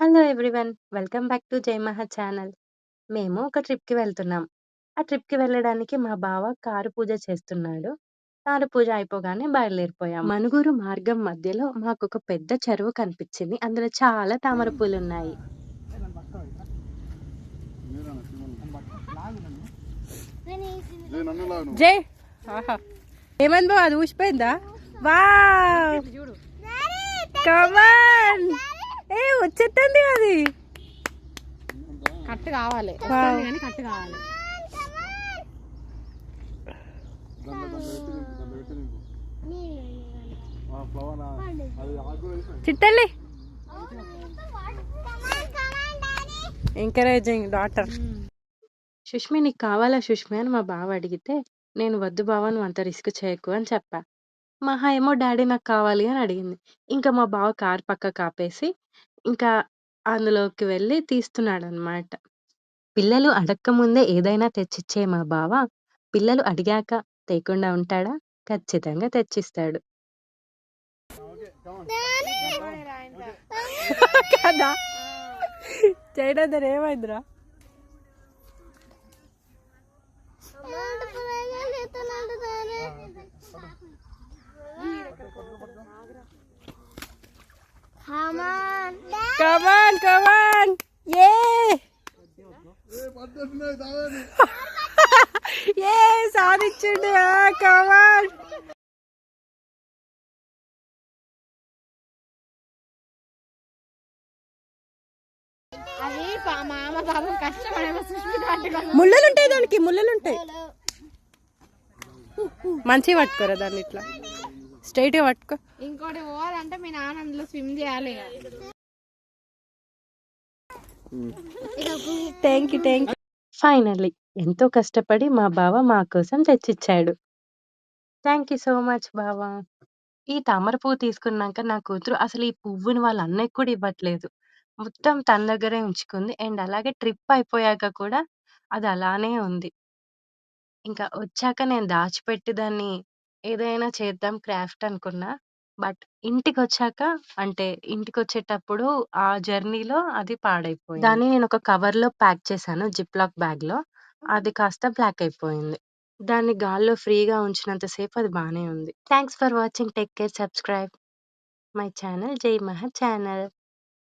Hello everyone. Welcome back to జై మహా channel. మేము ఒక ట్రిప్‌కి వెళ్తున్నాం. ఆ ట్రిప్‌కి వెళ్ళడానికి మా బావ కారు పూజ చేస్తున్నాడు. కారు పూజ అయిపోగానే బయలుదేరిపోయాం. మనుగురు మార్గం మధ్యలో మాకొక పెద్ద చెరువు కనిపించింది. అందులో చాలా తామర పూలున్నాయి. జై ఆహా ఏమైంది బావ, అది ఊసిపోయిందా? వావ్ కమాన్, ఏ వచ్చేస్తుంది అది. కట్టు కావాలి కానీ కట్టు కావాలి. చిట్టల్లి ఎంకరేజింగ్ డాటర్. సుష్మి నీకు కావాలా సుష్మి అని మా బావ అడిగితే, నేను వద్దు బావ నువ్వు అంత రిస్క్ చేయకు అని చెప్పా. మహా ఏమో డాడీ నాకు కావాలి అని అడిగింది. ఇంకా మా బావ కారు పక్కకు ఆపేసి ఇంకా అందులోకి వెళ్ళి తీస్తున్నాడనమాట. పిల్లలు అడక్కముందే ఏదైనా తెచ్చిచ్చే మా బావ పిల్లలు అడిగాక తేకుండా ఉంటాడా? ఖచ్చితంగా తెచ్చిస్తాడు. కదా చేయడం ఏమైందిరా? కమాన్ కమాన్ ఏ ఏ సాధించండి. కమాన్ అది మామ పాపం కష్టపడేమో ముళ్ళలుంటాయి, దానికి ముళ్ళలుంటాయి. మంచిగా పట్టుకోరా దాన్ని, ఇట్లా స్ట్రైట్ గా పట్టుకో. ఇంకోటి పోవాలంటే మీ నాన్న అందులో స్విమ్ చేయాలి. Thank you thank you. Finally ఎంతో కష్టపడి మా బావ మా కోసం తెచ్చిచ్చాడు. థ్యాంక్ యూ సో మచ్ బావ. ఈ తామర పువ్వు తీసుకున్నాక నా కూతురు అసలు ఈ పువ్వుని వాళ్ళ అన్నయ్యకి కూడా ఇవ్వట్లేదు. మొత్తం తన దగ్గరే ఉంచుకుంది. అండ్ అలాగే ట్రిప్ అయిపోయాక కూడా అది అలానే ఉంది. ఇంకా వచ్చాక నేను దాచిపెట్టి దాన్ని ఏదైనా చేద్దాం క్రాఫ్ట్ అనుకున్నా. బట్ ఇంటికొచ్చాక అంటే ఇంటికొచ్చేటప్పుడు ఆ జర్నీలో అది పాడైపోయింది. దాన్ని నేను ఒక కవర్‌లో ప్యాక్ చేశాను జిప్‌లాక్ బ్యాగ్‌లో. అది కాస్త బ్లాక్ అయిపోయింది. దాన్ని గాల్లో ఫ్రీగా ఉంచినంత సేపు అది బానే ఉంది. Thanks for watching. Take care. Subscribe my channel జై మహా ఛానల్.